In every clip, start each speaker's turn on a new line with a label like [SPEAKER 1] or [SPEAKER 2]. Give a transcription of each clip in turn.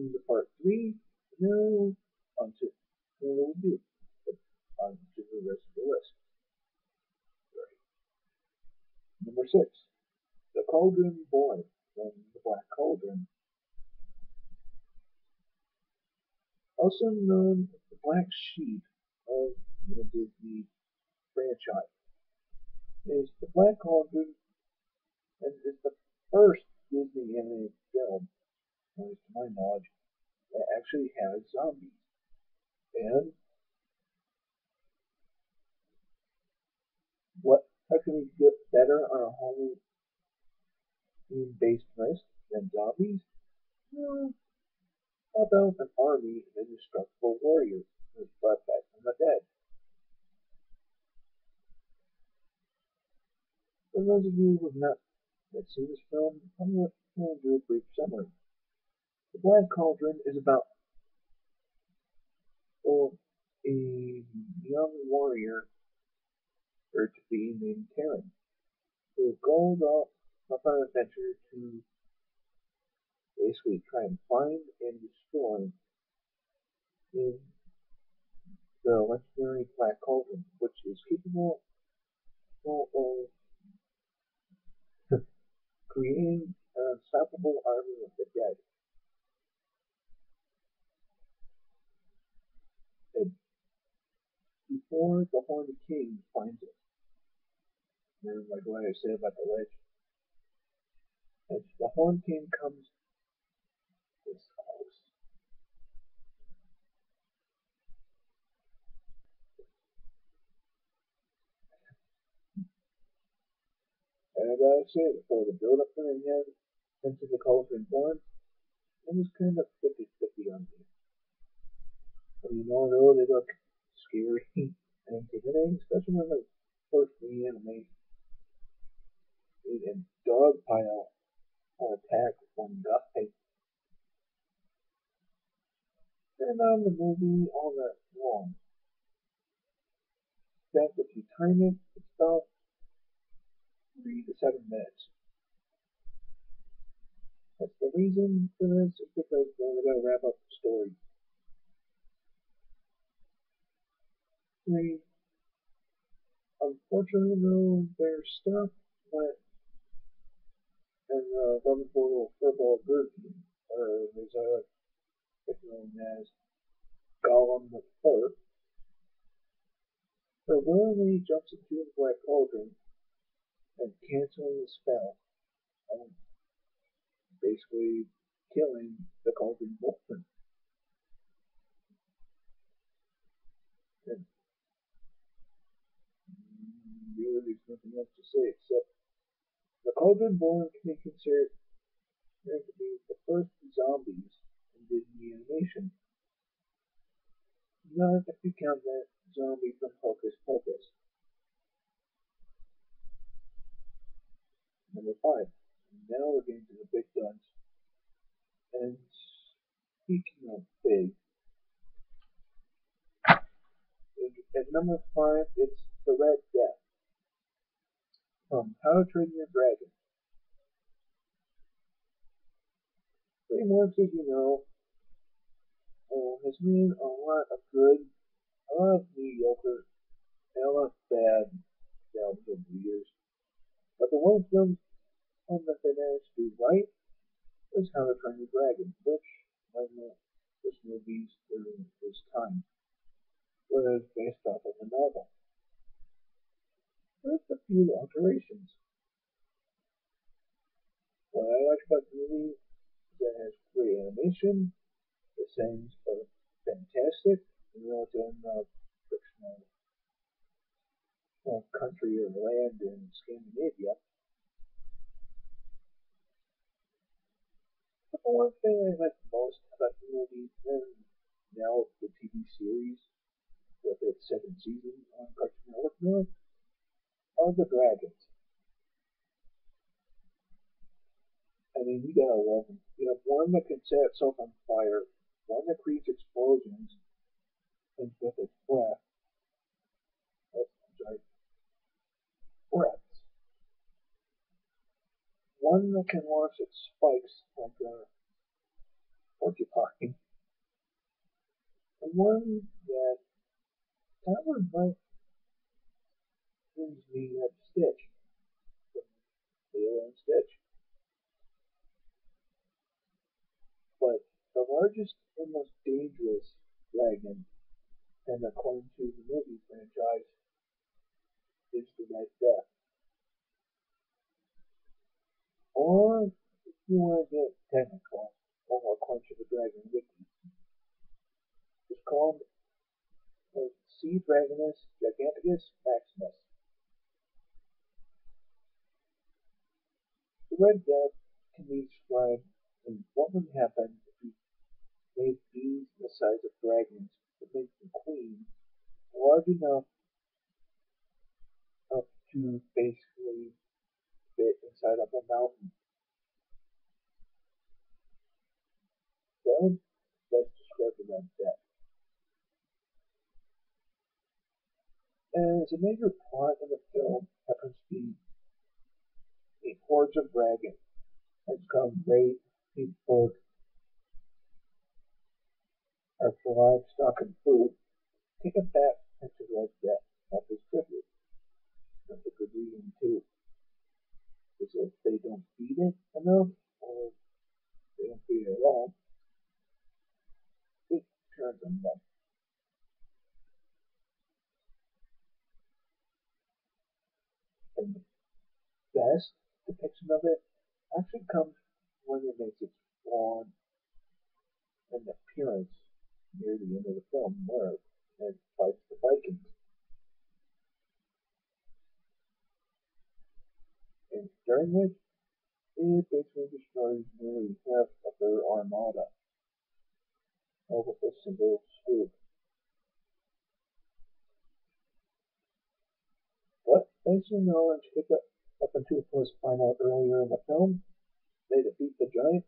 [SPEAKER 1] to part 3. Now, on to what we'll do. On to the rest of the list. Right. Number 6. The Cauldron Boy from the Black Cauldron. Also known as the Black Sheep of the Disney franchise. Is the Black Cauldron and is the first Disney animated film, at least to my knowledge, that actually has zombies. And how can we get better on a Halloween-based list than zombies? Well, how about an army of indestructible warriors who is brought back from the dead? For those of you who have not seen this film, I'm going to do a brief summary. The Black Cauldron is about a young warrior, or to be named Karen, who goes off on an adventure to basically try and find and destroy in the legendary Black Cauldron, which is capable of creating an unstoppable army of the dead. And before the Horned King finds it, and like what I said about the ledge, as the Horned King comes this close, and I gotta say, before the build up that I had into the Cauldron Born, it was kind of 50-50 on me. I mean, although they look scary and intimidating, especially when they first reanimate and dogpile on attack with one guy. They're not in the movie all that long. Back with titanic, it's about 3 to 7 minutes. That's the reason for this is because we're going to wrap up the story. 3. Unfortunately, though, their stuff went in the wonderful little furball gurky, or as I like it known as Gollum the Fur. So willingly jumps into the Black Cauldron and canceling the spell, and basically killing the Cauldron Wolfman. And really, there's nothing else to say except the Cauldron Born can be considered to be the first zombies in Disney animation. Not if you count that zombie from Hocus Pocus. Number 5. Now we're getting to the big guns. And speaking of big, at number 5, it's the Red Death from How to Train Your Dragon. Pretty much, as you know, has been a lot of good, a lot of mediocre, and a lot of bad films over the years. But the one film that they managed to do right was How to Train Your Dragon, which, like most movies during this time, was based off of a novel, with a few alterations. What I like about the movie is that it has great animation, the sounds are fantastic, and they're all done fictional country or land in Scandinavia. But the one thing I like most about the movie, and now the TV series, with its 2nd season on Cartoon Network now, are the dragons. I mean, you gotta love them. You have one that can set itself on fire, one that creates explosions, and with its breath, breaths. One that can launch its spikes like a porcupine. time. And one that Tyler might brings me up Stitch from Lilo and Stitch. But the largest and most dangerous dragon, and according to the movie franchise, is the Red Death. Or, if you want to get technical, or according to the Dragon Wiki, it's called the Sea Dragonus Giganticus Maximus. The Red Death can be described in what would happen if you made bees the size of dragons that make the queen large enough to basically fit inside of a mountain. That would best describe the Red Death. As a major plot in the film happens to be a horde of dragons that's come raid people for livestock and food, take it back into Red Death after tribute. That's a good reason too. Because if they don't feed it enough, or they don't feed it at all, it turns on them. And the best depiction of it actually comes when it makes its spawn and appearance near the end of the film, where it fights the Vikings. And during which it basically destroys nearly half of their armada, all with a single swoop. But thanks to knowledge picked up until was find out earlier in the film, they defeat the giant,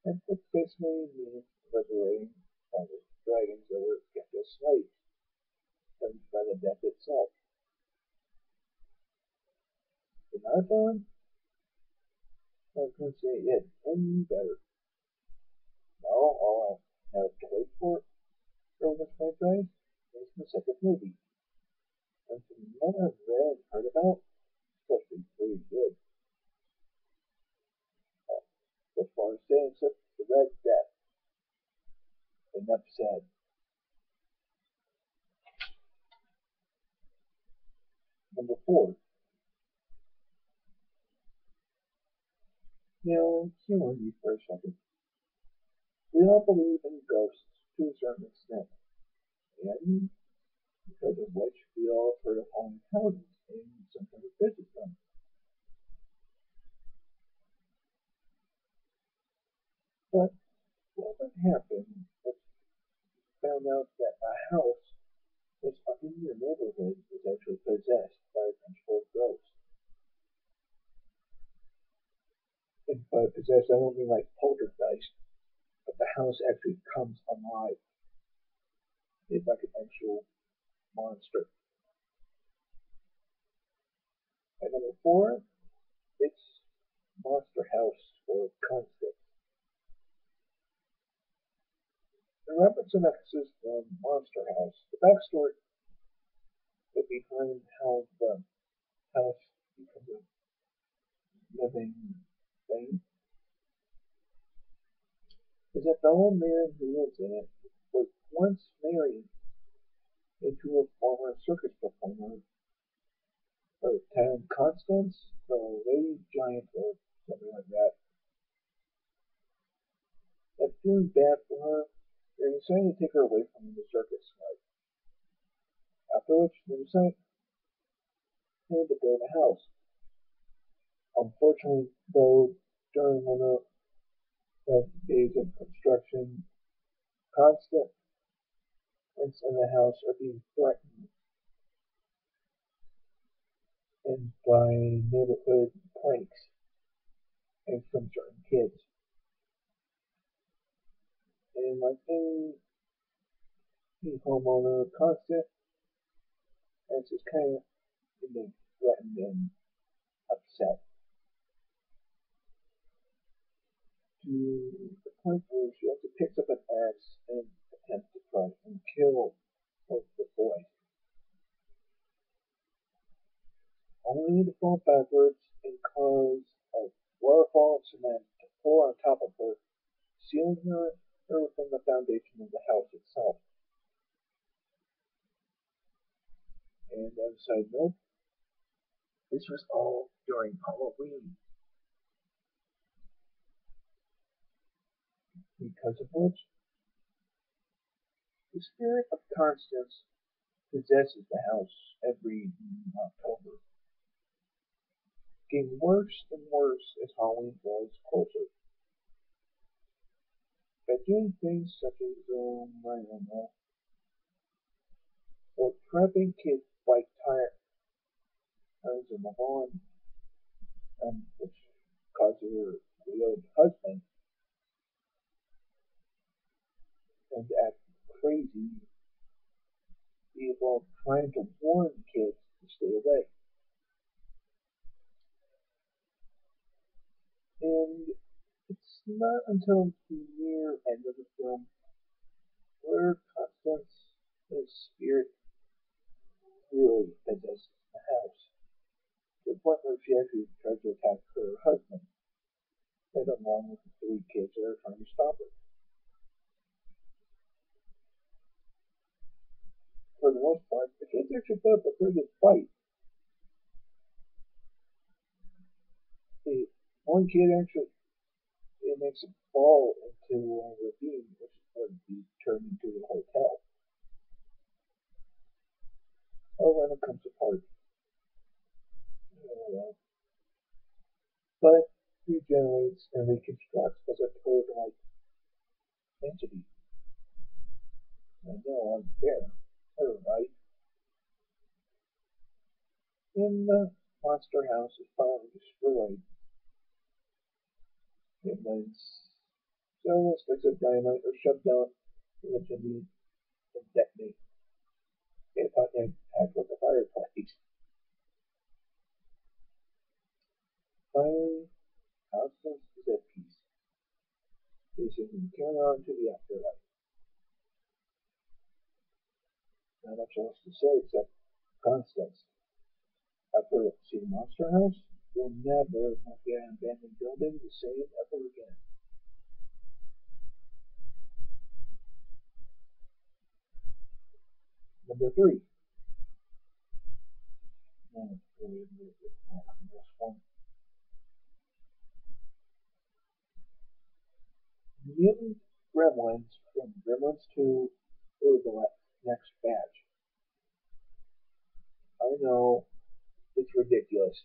[SPEAKER 1] and it basically means liberating all the dragons that were kept as slaves, and by the death itself. In our film, I was going to say it any better. Now all I have to wait for this franchise is the second movie. And from what I've read and heard about, it's supposed to be pretty good. As far as saying except the Red Death, enough said. Number 4. Now, humor me for a second. We all believe in ghosts to a certain extent, and because of which we all heard of haunted houses and sometimes visit them. But what would happen if you found out that a house that's in your neighborhood is actually possessed by a controlled ghost? And by possessed, I don't mean like poltergeist, but the house actually comes alive. It's like an actual monster. And number 4, it's Monster House or Concept. The reference and emphasis from Monster House, the backstory behind how the house becomes a living thing, is that the old man who lives in it was once married into a former circus performer of town Constance, the lady giant or something like that. That feeling bad for her, they decided to take her away from the circus life. After which they decided to build a house. Unfortunately, though, during one of the days of construction, Constance and the house are being threatened and by neighborhood pranks and from certain kids. And like any homeowner, Constance is just kind of being threatened and upset to the point where she actually picks up an axe and attempts to try and kill both the boys, only to fall backwards and cause a waterfall of cement to pour on top of her, sealing her within the foundation of the house itself. And as a side note, this was all during Halloween, because of which the spirit of Constance possesses the house every October, getting worse and worse as Halloween draws closer. By doing things such as, I don't know, or trapping kids like tires in the lawn, which causes her widowed husband and to act crazy, while trying to warn kids to stay away. And it's not until the near end of the film where Constance's spirit really possesses the house, to the point where she actually tries to attack her husband, and along with the three kids that are trying to stop her. For the most part, the kids actually put up a pretty good fight. The one kid actually makes a fall into a ravine, which would be turned into a hotel. Oh, and it comes apart. But regenerates and reconstructs as a toad-like entity. I know, unfair. Her right. And the monster house is finally destroyed. It was several sticks of dynamite are shoved down in the chimney and detonate. It attacked with the fireplace. Finally, Constance is at peace. She can carry on to the afterlife. Not much else to say except Constance. After seeing Monster House, you'll never get an abandoned building the same ever again. Number 3. This one. Mutant gremlins from Gremlins 2 or the next batch. I know it's ridiculous,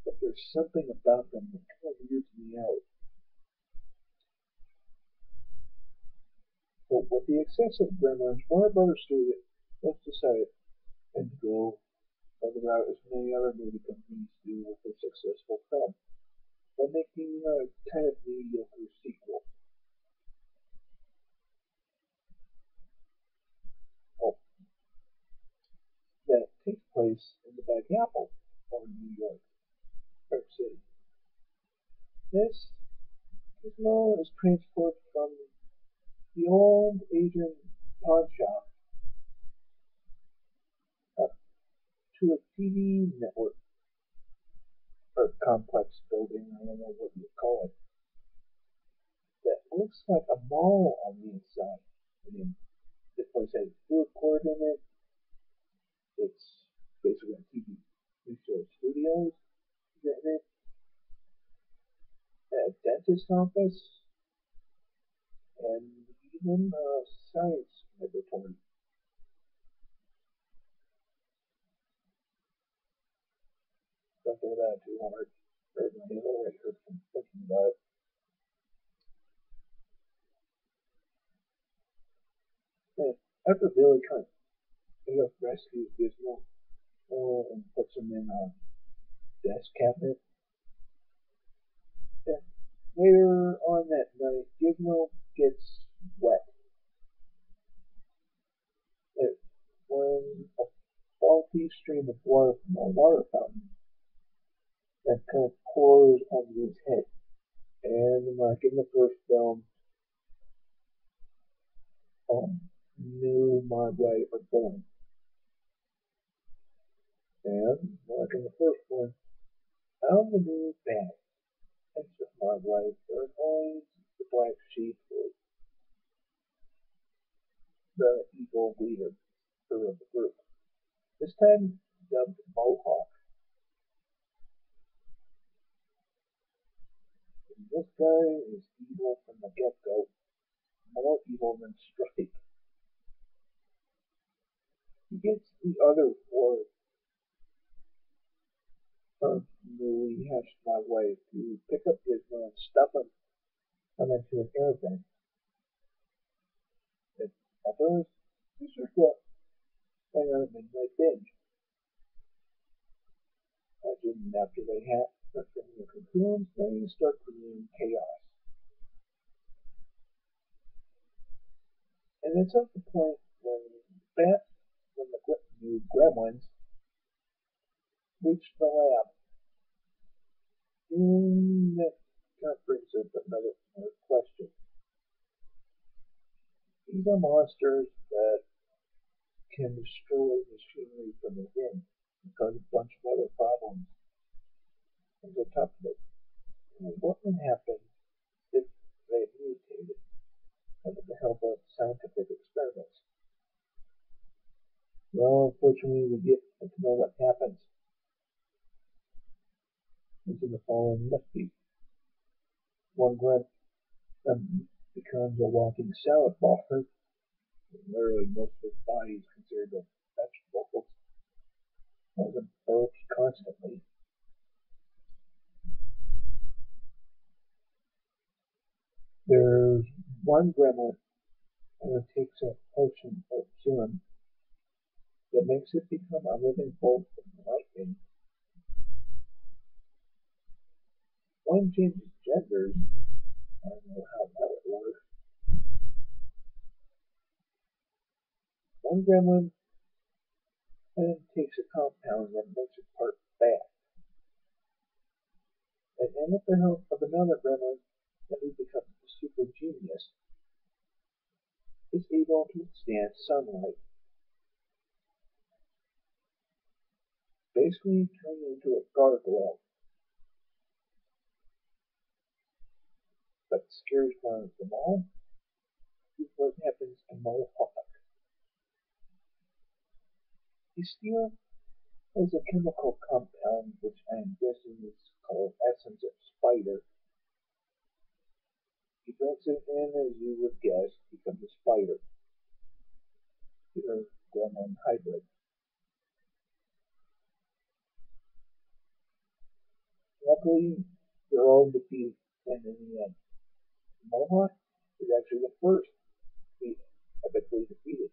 [SPEAKER 1] but there's something about them that kind of weirds me out. But with the excess of Gremlins, Warner Brothers Studio let's decide and go by the route as many other movie companies do with a successful film, by making a kind of mediocre sequel. Oh, that takes place in the Big Apple, or New York City. This Gizmo is transported from the old Asian pawn shop to a TV network, or complex building, I don't know what you call it, that looks like a mall on the inside. I mean, the place has food court in it. It's basically a TV show studios in it, a dentist office, and even a science laboratory. Don't think about it too hard. My head already hurts from thinking about it. And after Billy kind of rescues Gizmo and puts him in a desk cabinet, and later on that night, Gizmo gets wet. And when a faulty stream of water from a water fountain that kind of pours onto his head. And like in in the first film, new Mogwai are born. And, like in the first one, out of the new bat, it's just Mogwai, there's always the black sheep, or the evil leader of the group. This time, dubbed Mohawk. And this guy is evil from the get-go, more evil than Stripe. He gets the other four newly hatched Mogwai to pick up Gizmo and stuff him into an air vent. And afterwards, this is what I on a midnight binge. Imagine after they hatch from the cocoons, they start creating chaos. And it's at the point when the new gremlins reach the lab. And that kind of brings up another question. These are monsters that can destroy machinery from within and cause a bunch of other problems. And on top of it, what would happen if they mutated with the help of scientific experiments? Well, unfortunately, we get to know what happens. It's in the following recipe. One grunt becomes a walking salad bar. Literally, most of his body is considered a vegetable. Wasn't burps constantly. There's one gremlin and it takes a potion of serum that makes it become a living bolt of lightning. One changes genders. I don't know how that would work. One gremlin and takes a compound that makes it part bat. And then with the help of another gremlin, that he becomes a super genius, is able to withstand sunlight. Basically turning into a gargoyle. But the scariest one of them all is what happens to Mohawk. He still has a chemical compound which I am guessing is called essence of spider. He drinks it in, as you would guess, becomes a spider. Either gremlin hybrid. Luckily, they're all defeated, and in the end, Mohawk is actually the first to be epically defeated.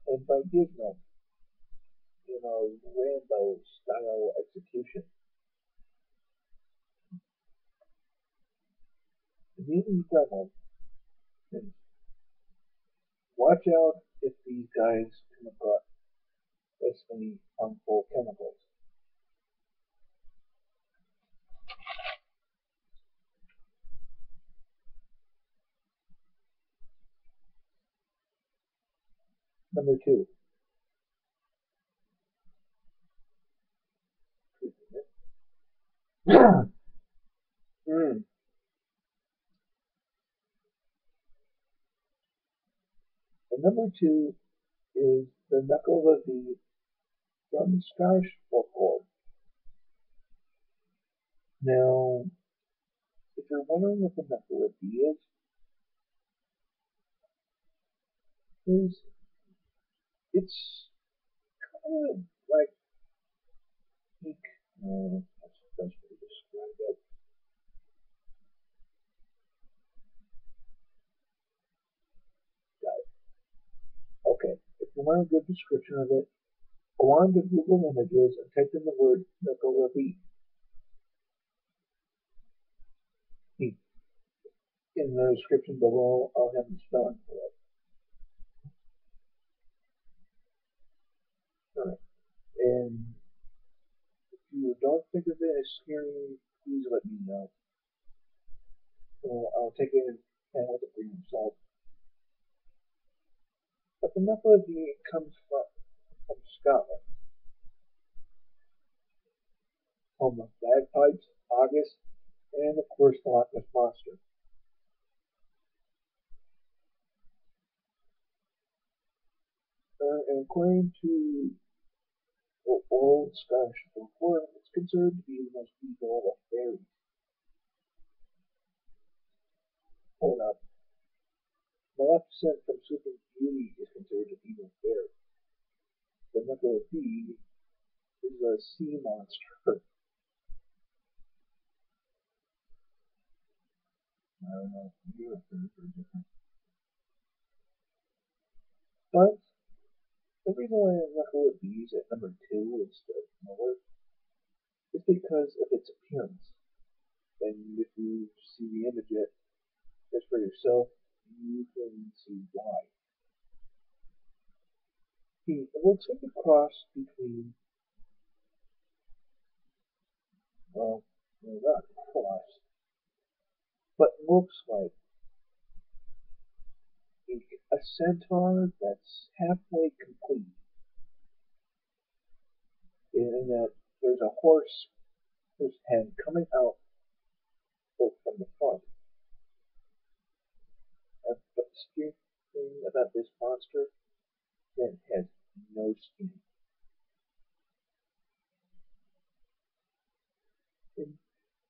[SPEAKER 1] And by Gizmo, Rambo style execution. The mutant gremlin. And watch out if these guys come across any harmful chemicals. Number 2. And number 2 is the Nuckelavee from Scariest folklore. Now, if you're wondering what the Nuckelavee is it's kind of like pink. That's the best way to describe it. Got it. Okay, if you want a good description of it, go on to Google Images and type in the word Nuckelavee. In the description below, I'll have the spelling for it. Alright. And if you don't think of it as scary, please let me know. So I'll take it and with a grain of salt. But the Nuckelavee comes from Scotland, home of bagpipes, August, and of course the Loch Ness Monster. And according to old Scottish folklore, it's considered to be the most evil of fairies. Hold up. Maleficent from Sleeping Beauty is considered an evil fairy. The Nuckelavee is a sea monster. I don't know. Maybe the fairies are different. But the reason why Nuckelavee is at number 2 instead of Miller is because of its appearance. And if you see the image just for yourself, you can see why. It looks like a cross between, well, not a cross, but looks like a centaur that's halfway complete. In that there's a horse whose head coming out both from the front. But the scary thing about this monster is that it has no skin. And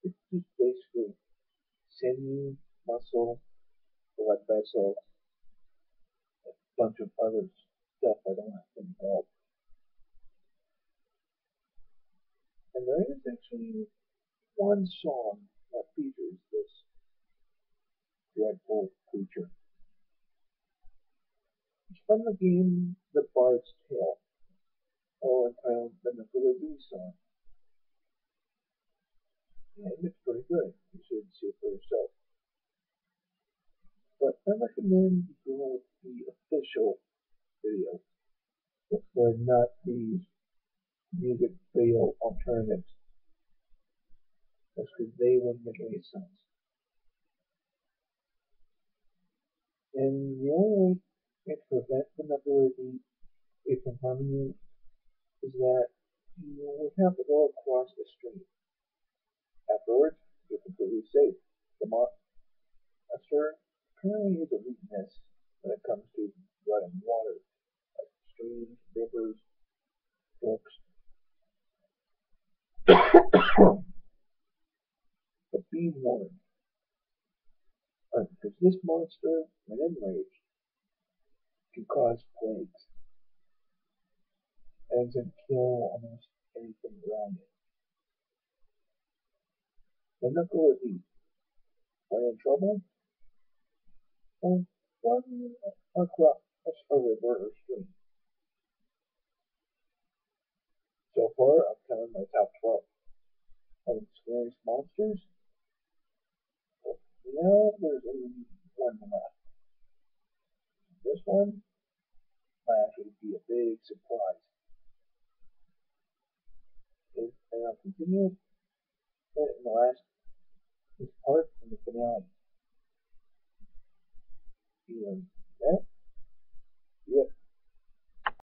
[SPEAKER 1] it's just basically sinew, muscle, blood vessel, a bunch of other stuff I don't have to think about. And there is actually one song that features this dreadful creature. It's from the game The Bard's Tale, or entitled the Nuckelavee song. And it's pretty good. You should see it for yourself. But I recommend you go with the official video, for not these music video alternatives. That's because they wouldn't make any sense. And the only way to prevent the Nuckelavee from harming you is that you would have to go across the stream. Afterwards, you're completely safe. The monster apparently is a weakness when it comes to running water, like streams, rivers, brooks. But be warned, because this monster, when enraged, can cause plagues and can kill almost anything around it. The Nuckelavee, when in trouble, will run across a river or stream. So far, I've counted my top 12 of Scariest monsters. But now there's only one left. This one might actually be a big surprise. And I'll continue it in the last this part in the finale. And that, yep,